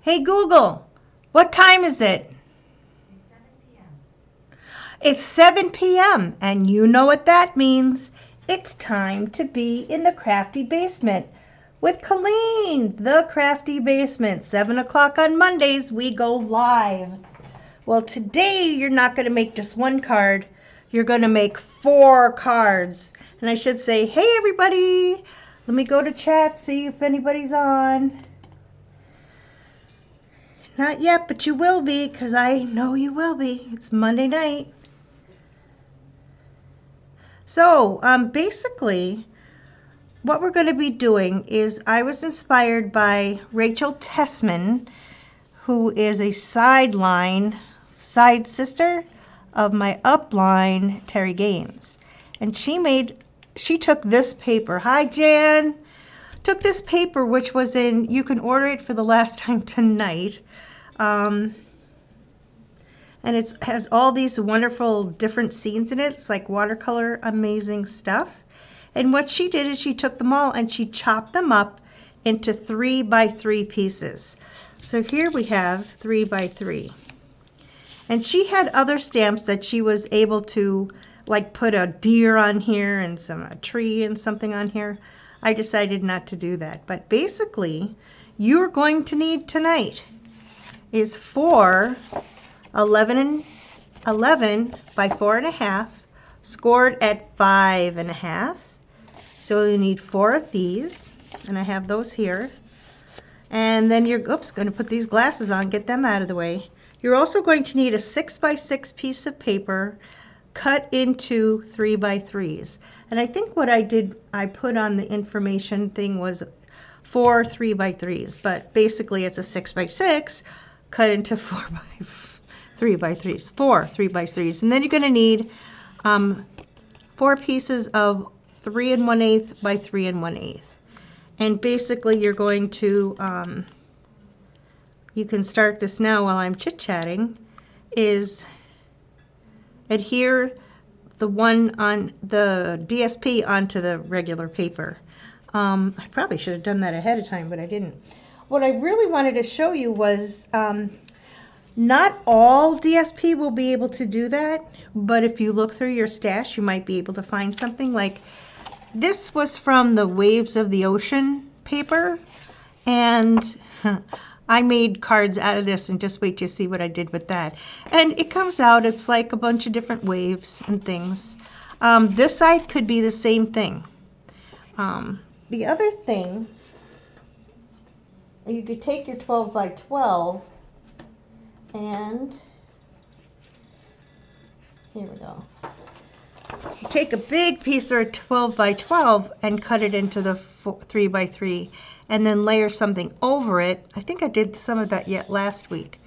Hey Google, what time is it? It's 7 p.m. and you know what that means. It's time to be in the Crafty Basement with Colleen, the Crafty Basement. 7 o'clock on Mondays, we go live. Well, today you're not going to make just one card. You're going to make 4 cards. And I should say, hey everybody, let me go to chat, see if anybody's on. Not yet, but you will be, because I know you will be. It's Monday night. So, basically, what we're going to be doing is I was inspired by Rachel Tessman, who is a side sister of my upline, Terry Gaines. And she took this paper. Hi, Jan. Took this paper, which was in, you can order it for the last time tonight. And it has all these wonderful different scenes in it. It's like watercolor, amazing stuff. And what she did is she took them all and she chopped them up into 3 by 3 pieces. So here we have 3 by 3. And she had other stamps that she was able to like put a deer on here and a tree and something on here. I decided not to do that. But basically, you're going to need tonight is 4 11 by 4.5, scored at 5.5. So you need 4 of these, and I have those here. And then you're, going to put these glasses on, get them out of the way. You're also going to need a 6 by 6 piece of paper cut into 3 by 3s. And I think what I did, I put on the information thing was 4 3 by 3s, but basically it's a 6 by 6 cut into 4 by 3 by 3s, 4 3 by 3s. And then you're going to need 4 pieces of 3 1/8 by 3 1/8. And basically you're going to, you can start this now while I'm chit-chatting, is adhere the one on the DSP onto the regular paper. I probably should have done that ahead of time, but I didn't. What I really wanted to show you was not all DSP will be able to do that, but if you look through your stash, you might be able to find something. Like this was from the Waves of the Ocean paper, and I made cards out of this, and just wait to see what I did with that. And it comes out, it's like a bunch of different waves and things. This side could be the same thing. The other thing, you could take your 12 by 12 and, here we go. You take a big piece of 12 by 12 and cut it into the 3 by 3 and then layer something over it. I think I did some of that yet last week,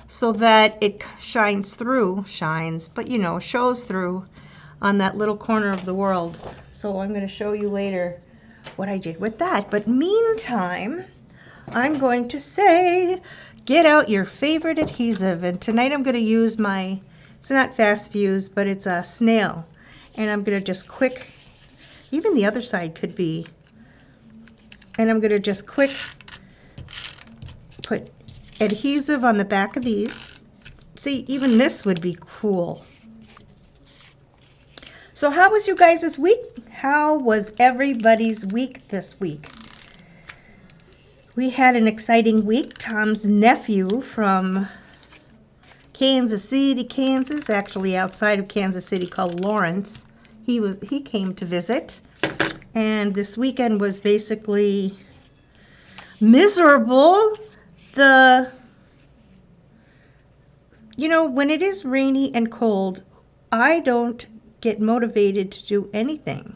so that it shines through, but you know, shows through on that little corner of the world. So I'm going to show you later what I did with that. But meantime, I'm going to say, get out your favorite adhesive. And tonight I'm going to use my, it's not Fast Fuse, but it's a snail. And I'm going to just quick, even the other side could be, and I'm going to just quick put adhesive on the back of these. See, even this would be cool. So how was you guys' week? How was everybody's week this week? We had an exciting week. Tom's nephew from Kansas City, Kansas, actually outside of Kansas City, called Lawrence. He came to visit, and this weekend was basically miserable. You know, when it is rainy and cold, I don't get motivated to do anything.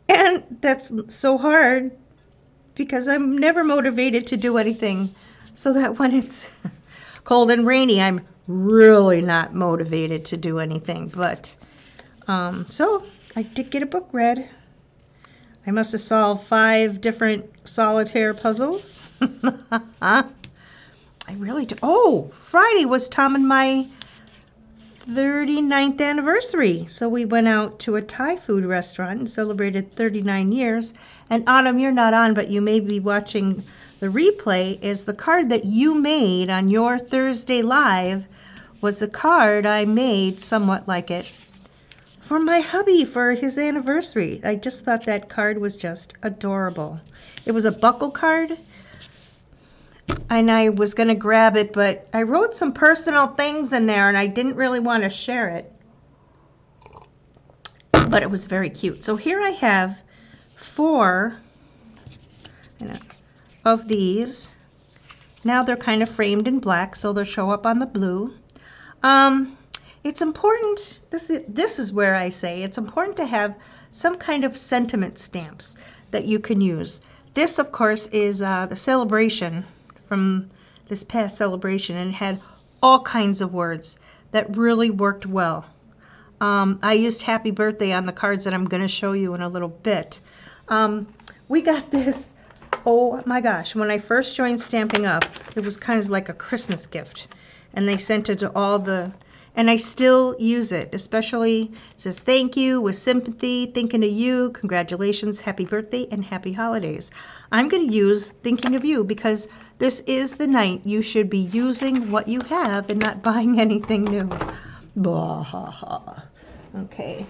And that's so hard because I'm never motivated to do anything. So that when it's cold and rainy, I'm really not motivated to do anything. But so I did get a book read. I must have solved 5 different solitaire puzzles. I really do. Oh, Friday was Tom and my 39th anniversary. So we went out to a Thai food restaurant and celebrated 39 years. And Autumn, you're not on, but you may be watching the replay. Is the card that you made on your Thursday live was a card I made somewhat like it for my hubby for his anniversary. I just thought that card was just adorable. It was a buckle card. And I was going to grab it, but I wrote some personal things in there and I didn't really want to share it. But it was very cute. So here I have 4 of these. Now they're kind of framed in black, so they'll show up on the blue. It's important, this is where I say it's important to have some kind of sentiment stamps that you can use. This, of course, is the celebration from this past celebration, and it had all kinds of words that really worked well. I used happy birthday on the cards that I'm going to show you in a little bit. We got this, oh my gosh, when I first joined Stampin' Up, it was kind of like a Christmas gift. And they sent it to all the, and I still use it, especially, it says thank you, with sympathy, thinking of you, congratulations, happy birthday, and happy holidays. I'm going to use thinking of you because this is the night you should be using what you have and not buying anything new. Blah, ha, ha. Okay.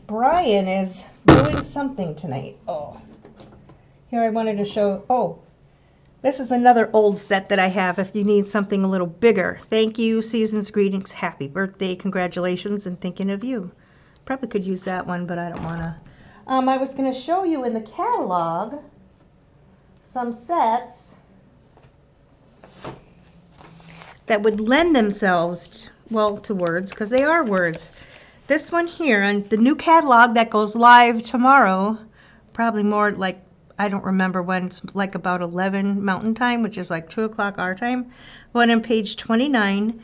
Brian is doing something tonight. Oh. Here I wanted to show, oh. This is another old set that I have if you need something a little bigger. Thank you, season's greetings, happy birthday, congratulations, and thinking of you. Probably could use that one, but I don't want to. I was going to show you in the catalog some sets that would lend themselves, well, to words, because they are words. This one here, and the new catalog that goes live tomorrow, probably more like, I don't remember when, it's like about 11 Mountain Time, which is like 2 o'clock our time. But on page 29,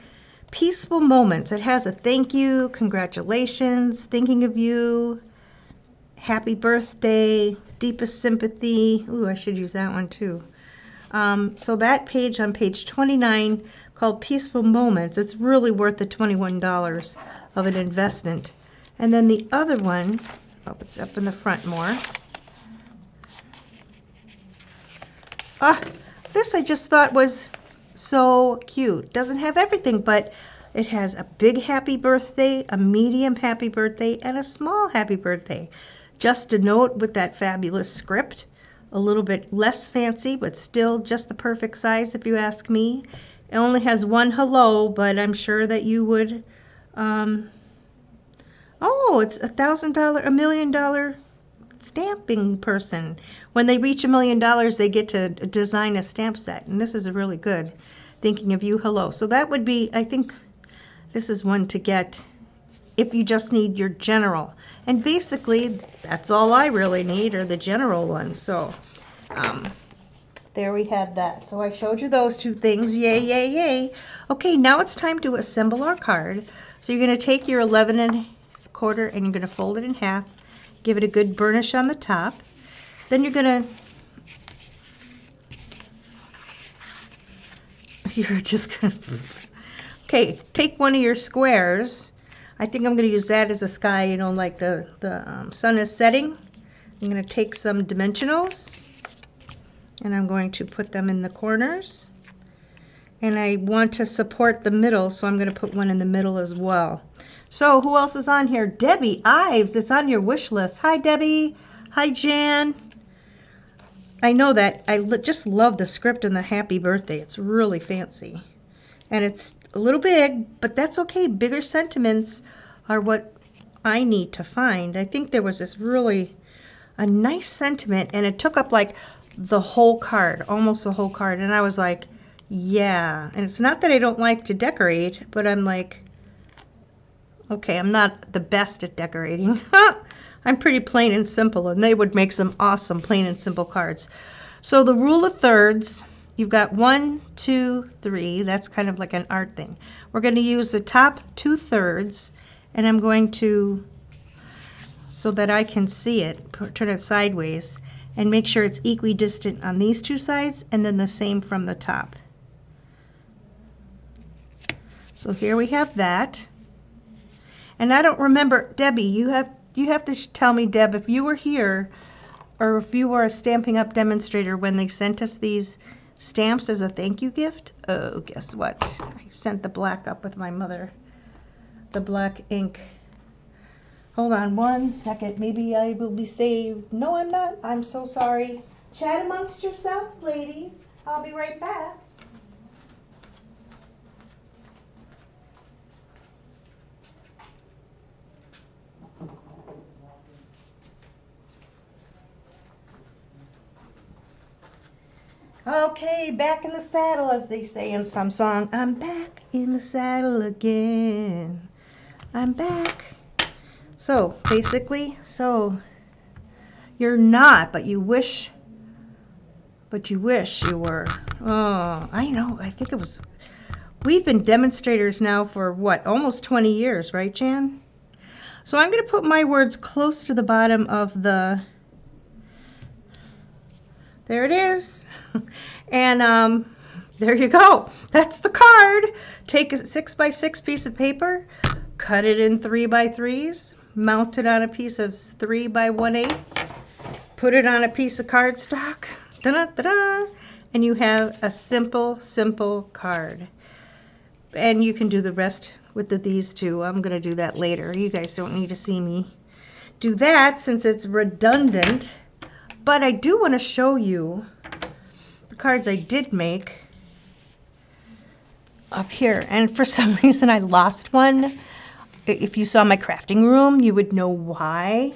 Peaceful Moments. It has a thank you, congratulations, thinking of you, happy birthday, deepest sympathy. Ooh, I should use that one too. So that page on page 29 called Peaceful Moments, it's really worth the $21 of an investment. And then the other one, oh, it's up in the front more. This I just thought was so cute. Doesn't have everything, but it has a big happy birthday, a medium happy birthday, and a small happy birthday. Just a note with that fabulous script. A little bit less fancy, but still just the perfect size if you ask me. It only has one hello, but I'm sure that you would, oh, it's $1,000, $1 million stamping person. When they reach $1 million, they get to design a stamp set, and this is a really good thinking of you, hello. So that would be, I think this is one to get if you just need your general. And basically, that's all I really need are the general ones. So there we have that. So I showed you those two things. Yay, yay, yay. Okay, now it's time to assemble our card. So you're going to take your 11 1/4 and you're going to fold it in half. Give it a good burnish on the top. Then you're going to, you're just going to, okay, take one of your squares. I think I'm going to use that as a sky, you know, like the sun is setting. I'm going to take some dimensionals and I'm going to put them in the corners. And I want to support the middle, so I'm going to put one in the middle as well. So who else is on here? Debbie Ives, it's on your wish list. Hi, Debbie. Hi, Jan. I know that. I just love the script and the happy birthday. It's really fancy. And it's a little big, but that's okay. Bigger sentiments are what I need to find. I think there was this really, a nice sentiment, and it took up like the whole card, almost the whole card. And I was like, yeah. And it's not that I don't like to decorate, but I'm like, okay, I'm not the best at decorating. I'm pretty plain and simple, and they would make some awesome plain and simple cards. So the rule of thirds, you've got 1, 2, 3. That's kind of like an art thing. We're going to use the top 2/3, and I'm going to, so that I can see it, turn it sideways, and make sure it's equidistant on these two sides, and then the same from the top. So here we have that. And I don't remember, Debbie, you have to tell me, Deb, if you were here or if you were a Stampin' Up! Demonstrator when they sent us these stamps as a thank you gift. Oh, guess what? I sent the black up with my mother. The black ink. Hold on one second. Maybe I will be saved. No, I'm not. I'm so sorry. Chat amongst yourselves, ladies. I'll be right back. Okay, back in the saddle, as they say in some song. I'm back in the saddle again. I'm back. So, basically, you're not, but you wish you were. Oh, I know. I think it was, we've been demonstrators now for what, almost 20 years, right, Jan? So I'm going to put my words close to the bottom of the, there it is. And there you go. That's the card. Take a 6x6 piece of paper, cut it in 3x3s, mount it on a piece of 3x1/8, put it on a piece of cardstock, da-da-da-da, and you have a simple card. And you can do the rest with these two. I'm going to do that later. You guys don't need to see me do that since it's redundant. But I do want to show you the cards I did make up here. And for some reason I lost one. If you saw my crafting room, you would know why.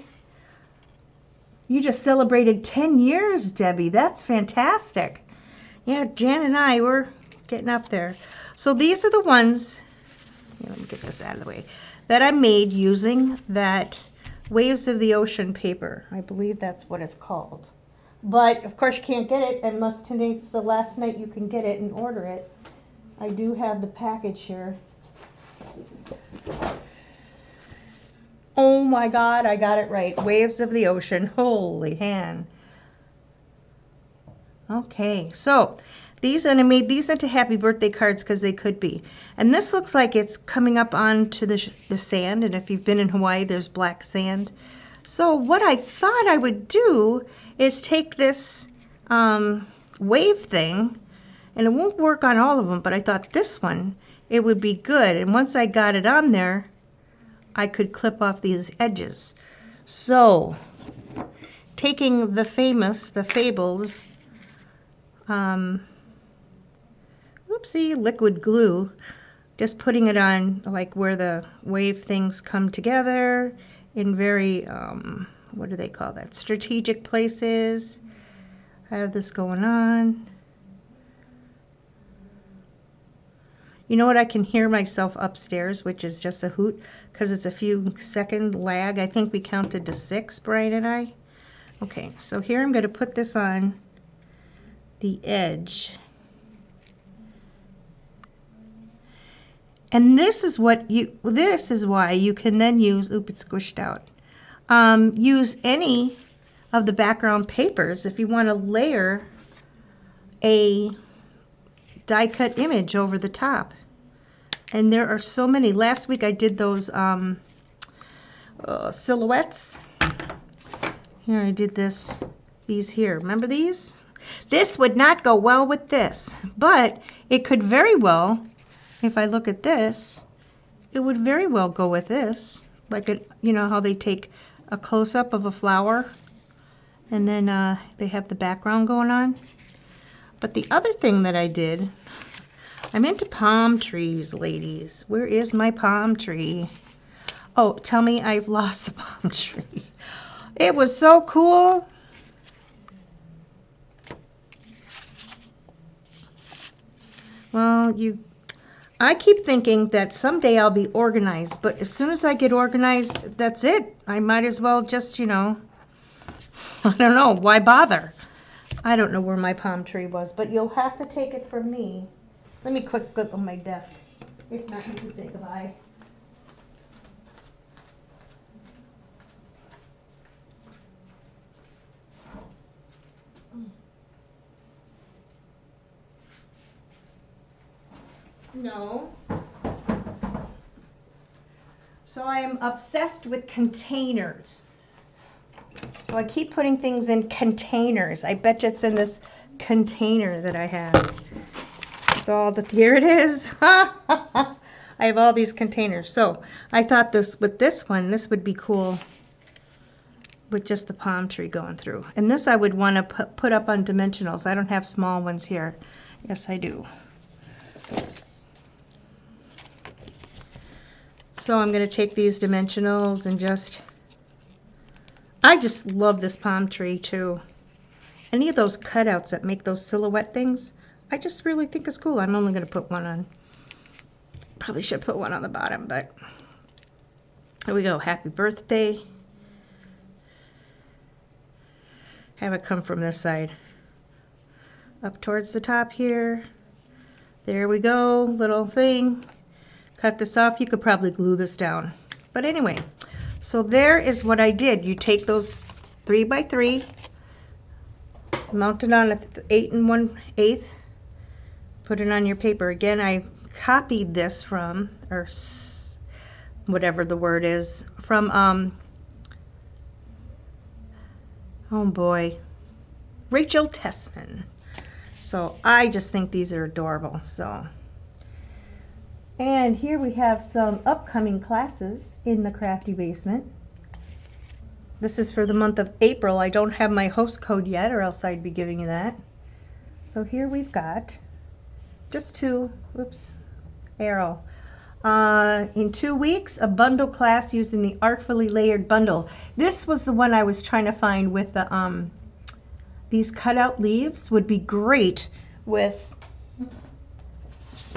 You just celebrated 10 years, Debbie. That's fantastic. Yeah, Jan and I, we're getting up there. So these are the ones, let me get this out of the way, that I made using that Waves of the Ocean paper. I believe that's what it's called. But, of course, you can't get it unless tonight's the last night you can get it and order it. I do have the package here. Oh my God, I got it right. Waves of the Ocean. Holy hand. Okay, so these, and I made these into happy birthday cards because they could be. And this looks like it's coming up onto the sand, and if you've been in Hawaii, there's black sand. So what I thought I would do is take this wave thing, and it won't work on all of them, but I thought this one, it would be good. And once I got it on there, I could clip off these edges. So, taking the fabled, oopsie, liquid glue, just putting it on like where the wave things come together in very, what do they call that, strategic places. I have this going on. You know what, I can hear myself upstairs, which is just a hoot, because it's a few second lag. I think we counted to 6, Brian and I. Okay, so here I'm going to put this on the edge. And this is what this is why you can then use, oop, it's squished out. Use any of the background papers if you want to layer a die cut image over the top. And there are so many. Last week I did those silhouettes. Here I did these here. Remember these? This would not go well with this, but it could very well, if I look at this, it would very well go with this. Like, you know how they take a close-up of a flower and then they have the background going on? But the other thing that I did, I'm into palm trees, ladies. Where is my palm tree? Oh, tell me I've lost the palm tree. It was so cool. Well, I keep thinking that someday I'll be organized, but as soon as I get organized, that's it. I might as well just, you know, I don't know, why bother? I don't know where my palm tree was, but you'll have to take it from me. Let me quick go on my desk. If not, you can say goodbye. No. So I am obsessed with containers. So I keep putting things in containers. I bet you it's in this container that I have. Here it is. I have all these containers. So I thought this would be cool with just the palm tree going through. And this I would want to put up on dimensionals. I don't have small ones here. Yes, I do. So I'm going to take these dimensionals and I just love this palm tree too. Any of those cutouts that make those silhouette things, I just really think is cool. I'm only going to put one on. Probably should put one on the bottom, but here we go. Happy birthday. Have it come from this side. Up towards the top here. There we go. Little thing. Cut this off. You could probably glue this down. But anyway, so there is what I did. You take those 3 by 3, mount it on 8 1/8, put it on your paper. Again, I copied this from, or whatever the word is, from, oh boy, Rachel Tessman. So I just think these are adorable. So, and here we have some upcoming classes in the Crafty Basement. This is for the month of April. I don't have my host code yet, or else I'd be giving you that. So here we've got just 2, whoops, arrow. In 2 weeks, a bundle class using the Artfully Layered Bundle. This was the one I was trying to find with the, these cutout leaves would be great with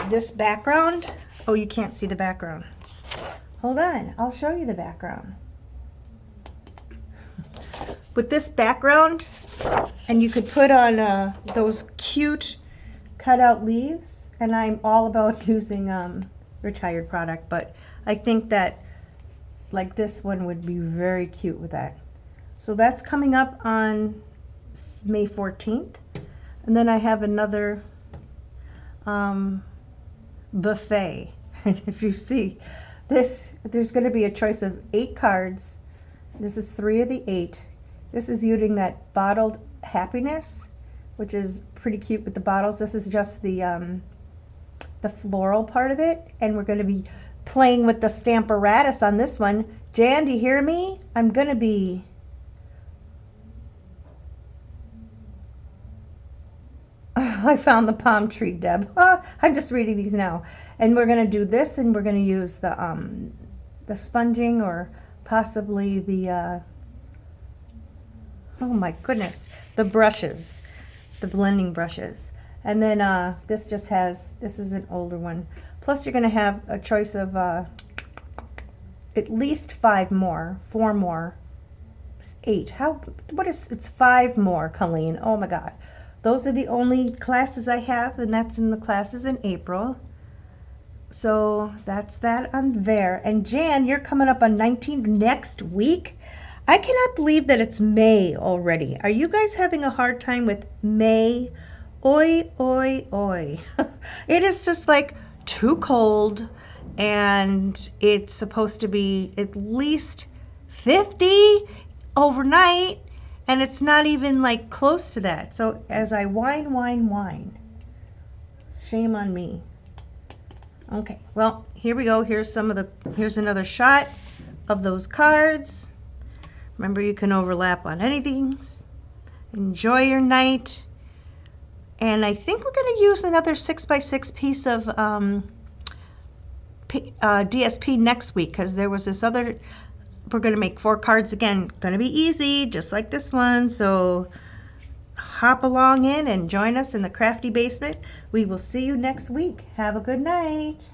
this background. Oh, you can't see the background. Hold on, I'll show you the background. With this background, and you could put on those cute cutout leaves, and I'm all about using retired product, but I think that like this one would be very cute with that. So that's coming up on May 14th, and then I have another buffet. And if you see this, there's going to be a choice of 8 cards. This is 3 of the 8. This is using that bottled happiness, which is pretty cute with the bottles. This is just the floral part of it, and we're going to be playing with the Stamparatus on this one. Jan, do you hear me? I'm going to be I found the palm tree, Deb. I'm just reading these now. And we're going to do this, and we're going to use the sponging, or possibly the, oh my goodness, the brushes, the blending brushes. And then this just has, this is an older one. Plus you're going to have a choice of at least 5 more, 4 more, 8. It's 5 more, Colleen. Oh my God. Those are the only classes I have, and that's in the classes in April. So that's that on there. And Jan, you're coming up on 19 next week. I cannot believe that it's May already. Are you guys having a hard time with May? Oi, oi, oi. It is just like too cold, and it's supposed to be at least 50 overnight, and it's not even like close to that. So as I whine, shame on me. Okay, well, here we go. Here's another shot of those cards. Remember, you can overlap on anything. Enjoy your night. And I think we're going to use another 6x6 piece of DSP next week, because there was this other, we're going to make 4 cards again. Going to be easy, just like this one. So hop along in and join us in the Crafty Basement. We will see you next week. Have a good night.